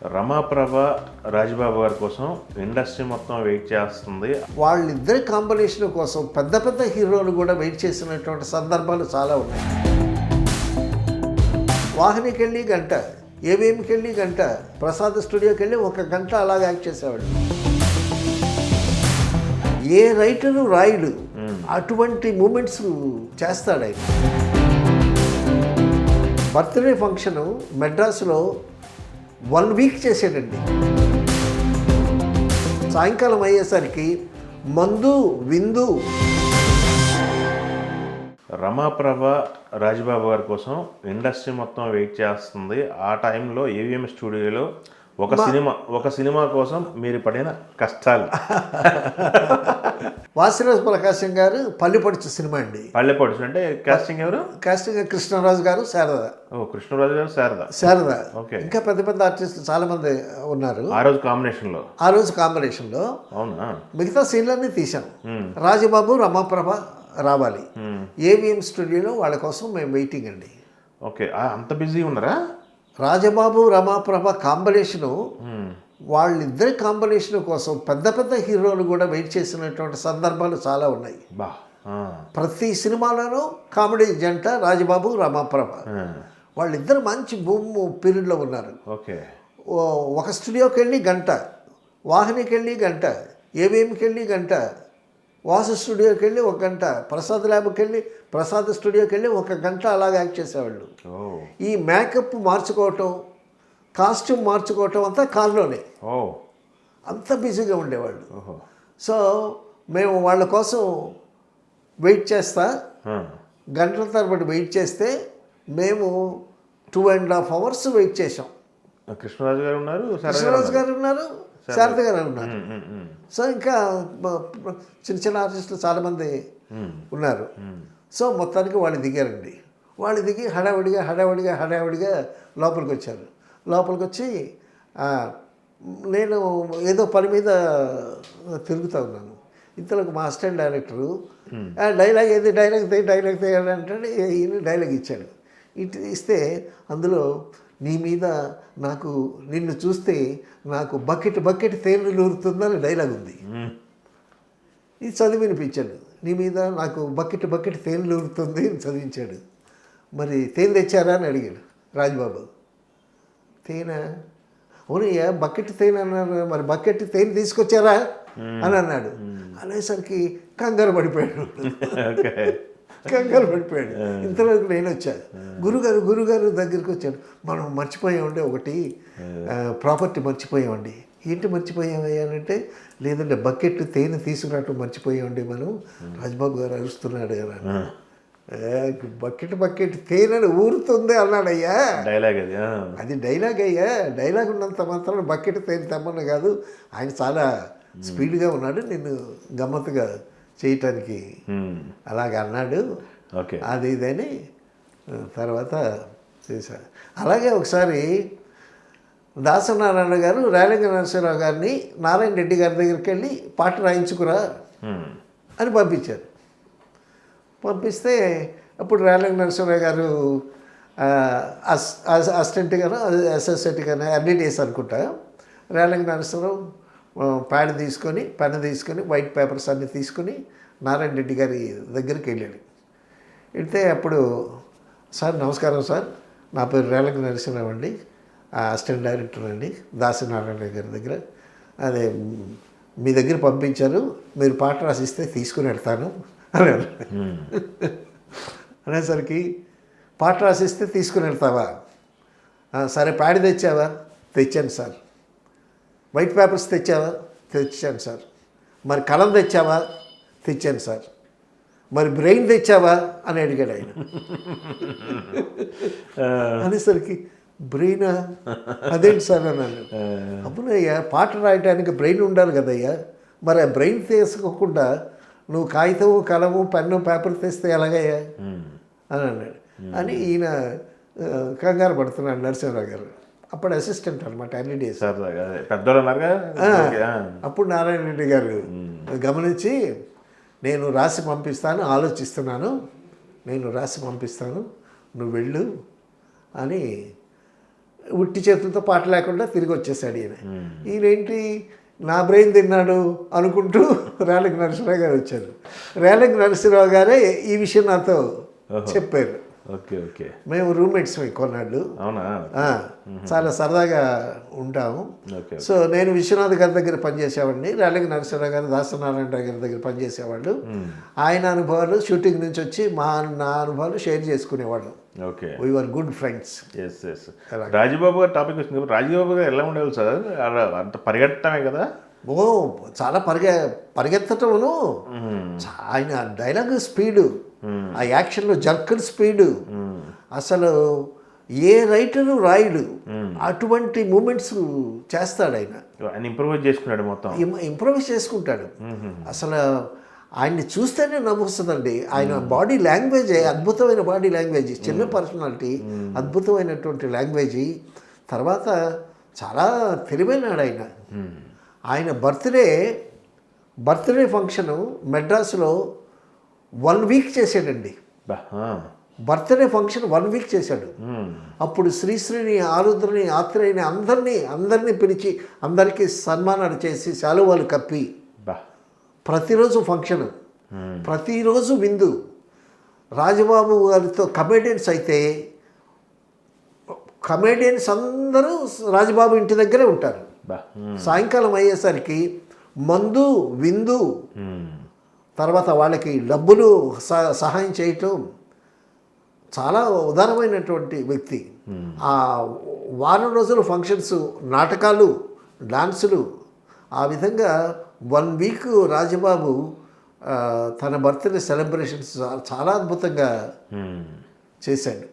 రమాప్రభ రాజ్బాబు గారి కోసం ఇండస్ట్రీ మొత్తం వెయిట్ చేస్తుంది. వాళ్ళిద్దరి కాంబినేషన్ కోసం పెద్ద పెద్ద హీరోలు కూడా వెయిట్ చేసినటువంటి సందర్భాలు చాలా ఉన్నాయి. వాహినికి వెళ్ళి గంట, ఏవిఎంకి వెళ్ళి గంట, ప్రసాద్ స్టూడియోకి వెళ్ళి 1 గంట అలాగ యాక్ట్ చేసేవాడు. ఏ రైటరు రాయుడు అటువంటి మూమెంట్స్ చేస్తాడు ఆయన. బర్త్డే ఫంక్షను మెడ్రాస్లో 1 వీక్ చేసాడండి. సాయంకాలం అయ్యేసరికి మందు విందు. రమాప్రభ రాజ్బాబు గారి కోసం ఇండస్ట్రీ మొత్తం వెయిట్ చేస్తుంది. ఆ టైంలో ఏవిఎం స్టూడియోలో ఒక సినిమా కోసం మీరు పడిన కష్టాలు. వాసిరాజ్ ప్రకాశం గారు పల్లెపడుచు సినిమా అండి. పల్లెపడుచు అంటే కాస్టింగ్ ఎవరు? కాస్టింగ్ కృష్ణరాజు గారు, శారద. కృష్ణరాజు గారు, శారద. ఓకే. ఇంకా పెద్ద పెద్ద ఆర్టిస్టులు చాలా మంది ఉన్నారు ఆ రోజు కాంబినేషన్లో. అవునా. మిగతా సీన్లన్నీ తీసాం. రాజబాబు, రమాప్రభ రావాలి. ఏవిఎం స్టూడియోలో వాళ్ళ కోసం మేము వెయిటింగ్ అండి. ఓకే. అంత బిజీ ఉన్నారా? రాజబాబు, రమాప్రభ కాంబినేషను, వాళ్ళిద్దరి కాంబినేషన్ కోసం పెద్ద పెద్ద హీరోలు కూడా వెయిట్ చేసినటువంటి సందర్భాలు చాలా ఉన్నాయి. ప్రతి సినిమాలోనూ కామెడీ జంట రాజబాబు, రమాప్రభ. వాళ్ళిద్దరు మంచి బూమ్ పీరియడ్లో ఉన్నారు. ఓకే. ఒక స్టూడియోకి వెళ్ళి గంట, వాహినికి వెళ్ళి గంట, ఏవిఎంకి వెళ్ళి గంట, వాసు స్టూడియోకి వెళ్ళి 1 గంట, ప్రసాద్ ల్యాబ్కి వెళ్ళి ప్రసాద్ స్టూడియోకి వెళ్ళి 1 గంట అలాగ యాక్ట్ చేసేవాళ్ళు. ఈ మేకప్ మార్చుకోవటం, కాస్ట్యూమ్ మార్చుకోవటం అంతా కార్లోనే. అంత బిజీగా ఉండేవాళ్ళు. సో మేము వాళ్ళ కోసం వెయిట్ చేస్తా, గంటల తరబడి వెయిట్ చేస్తే మేము 2.5 hours వెయిట్ చేసాం. కృష్ణరాజు గారు ఉన్నారు, శారద గారు ఉన్నారు. సో ఇంకా చిన్న చిన్న ఆర్టిస్టులు చాలామంది ఉన్నారు. సో మొత్తానికి వాళ్ళు దిగారండి. వాళ్ళు దిగి హడావిడిగా లోపలికి వచ్చారు. లోపలికి వచ్చి నేను ఏదో పని మీద తిరుగుతూ ఉన్నాను. ఇంతలోకి మా అసిస్టెంట్ డైరెక్టరు డైలాగ్ అంటే ఈయన డైలాగ్ ఇచ్చాడు. ఇస్తే అందులో నీ మీద నాకు, నిన్ను చూస్తే నాకు బకెట్ తేనె నూరుతుందని డైలాగ్ ఉంది. ఇది చదివి వినిపించాడు. నీ మీద నాకు బకెట్ తేనె నూరుతుంది అని చదివించాడు. మరి తేనె తెచ్చారా అని అడిగాడు రాజ్బాబు. తేనె? అవునయ్యా, బకెట్ తేనె అన్నాడు. మరి బకెట్ తేనె తీసుకొచ్చారా అని అన్నాడు. అనేసరికి కంగారు పడిపోయాడు. ఇంతలోకి నేను వచ్చాను. గురుగారు దగ్గరికి వచ్చాను. మనం మర్చిపోయామండి, ఒకటి ప్రాపర్టీ మర్చిపోయామండి. ఏంటి మర్చిపోయామయ్యానంటే, లేదంటే బకెట్ తేనె తీసుకున్నట్టు మర్చిపోయామండి మనం. రాజ్బాబు గారు అరుస్తున్నాడు కదా. బకెట్ తేనె ఊరుతుంది అన్నాడయ్యా. డైలాగ్ అది డైలాగ్ అయ్యా. డైలాగ్ ఉన్నంత మాత్రం బకెట్ తేనె తెమ్మని కాదు. ఆయన చాలా స్పీడ్గా ఉన్నాడు, నిన్ను గమ్మత్తుగా చేయటానికి అలాగ అన్నాడు. ఓకే. అది ఇదని తర్వాత చేశాడు. అలాగే ఒకసారి దాసనారాయణ గారు రేలంగ నరసింహరావు గారిని నారాయణ రెడ్డి గారి దగ్గరికి వెళ్ళి పాట రాయించుకురా అని పంపించారు. పంపిస్తే అప్పుడు రేలంగ నరసింహరావు గారు అసిస్టెంట్ గాను అసోసియేట్ గాను అన్ని డేస్ అనుకుంటా. రేలంగ నరసింహరావు పెన్ తీసుకొని వైట్ పేపర్స్ అన్నీ తీసుకొని నారాయణ రెడ్డి గారి దగ్గరికి వెళ్ళాడు. వెళ్తే అప్పుడు, సార్ నమస్కారం సార్, నా పేరు రేలంగ నరసింహరావు అండి, అసిస్టెంట్ డైరెక్టర్ అండి దాసనారాయణ గారి దగ్గర. అదే మీ దగ్గర పంపించారు, మీరు పాట రాసిస్తే తీసుకుని వెళ్తాను అని అనేసరికి, పాట రాసిస్తే తీసుకుని వెళ్తావా? సరే. ప్యాడ్ తెచ్చావా? తెచ్చాను సార్. వైట్ పేపర్స్ తెచ్చావా? తెచ్చాను సార్. మరి కలం తెచ్చావా? తెచ్చాను సార్. మరి బ్రెయిన్ తెచ్చావా అని అడిగాడు ఆయన. అనేసరికి బ్రెయినా? అదేంటి సార్ అన్నాను. అప్పుడయ్యా, పాట రాయడానికి బ్రెయిన్ ఉండాలి కదయ్యా. మరి ఆ బ్రెయిన్ తీసుకోకుండా నువ్వు కాగితం, కలము, పెన్ను, పేపర్ తెస్తే ఎలాగయ్యా అని అన్నాడు. అని ఈయన కంగారు పడుతున్నాడు నరసింహరావు గారు. అప్పుడు అసిస్టెంట్ అనమాట అన్ని డేస్. అప్పుడు నారాయణ రెడ్డి గారు గమనించి, నేను రాసి పంపిస్తాను, ఆలోచిస్తున్నాను, నువ్వు వెళ్ళు అని ఉట్టి చేతులతో పాట లేకుండా తిరిగి వచ్చేసాడు ఈయనేంటి నా బ్రెయిన్ తిన్నాడు అనుకుంటూ రేలంగి నరసింహరావు గారు వచ్చారు. రేలంగి నరసింహరావు గారే ఈ విషయం నాతో చెప్పారు. Okay okay. మేము రూమ్మేట్స్ కొన్నాళ్ళు. అవునా? చాలా సరదాగా ఉంటాము. సో నేను విశ్వనాథ్ గారి దగ్గర పనిచేసేవాడిని, రేలంగి నరసింహరావు గారు దాసనారాయణరావు గారి దగ్గర పనిచేసేవాళ్ళు. ఆయన అనుభవాలు షూటింగ్ నుంచి వచ్చి నా అనుభవాలు షేర్ చేసుకునేవాళ్ళం. Okay, we were good friends. Yes yes. Rajababu garu topic వచ్చింది. రాజబాబు గారు ఎలా ఉండేవాళ్ళు సార్? అంత పరిగెట్టడమే కదా? ఓ చాలా పరిగెత్తటమును, ఆయన డైలాగ్ స్పీడు, ఆ యాక్షన్లో జర్కల్ స్పీడు, అసలు ఏ రైటరు రాయుడు అటువంటి మూమెంట్స్ చేస్తాడు ఆయన. ఇంప్రూవైజ్ చేసుకున్నాడు, మొత్తం ఇంప్రూవైజ్ చేసుకుంటాడు. అసలు ఆయన్ని చూస్తేనే నవ్వొస్తుందండి. ఆయన బాడీ లాంగ్వేజ్ అద్భుతమైన బాడీ లాంగ్వేజ్, చిన్న పర్సనాలిటీ, అద్భుతమైనటువంటి లాంగ్వేజ్. తర్వాత చాలా తెలివైనాడు ఆయన. ఆయన బర్త్డే ఫంక్షను మెడ్రాస్లో 1 వీక్ చేశాడండి. బర్త్డే ఫంక్షన్ 1 వీక్ చేశాడు. అప్పుడు శ్రీశ్రీని, ఆరుద్రని, ఆత్రేయని అందరినీ పిలిచి అందరికీ సన్మానాలు చేసి శాలువాలు కప్పి ప్రతిరోజు ఫంక్షను, ప్రతిరోజు విందు. రాజబాబు గారితో కమెడియన్స్ అయితే కమెడియన్స్ అందరూ రాజబాబు ఇంటి దగ్గరే ఉంటారు. సాయంకాలం అయ్యేసరికి మందు, విందు, తర్వాత వాళ్ళకి డబ్బులు సహాయం చేయటం. చాలా ఉదారమైనటువంటి వ్యక్తి. ఆ వారం రోజులు ఫంక్షన్స్, నాటకాలు, డాన్సులు, ఆ విధంగా 1 వీక్ రాజబాబు తన బర్త్డే సెలబ్రేషన్స్ చాలా అద్భుతంగా చేశాడు.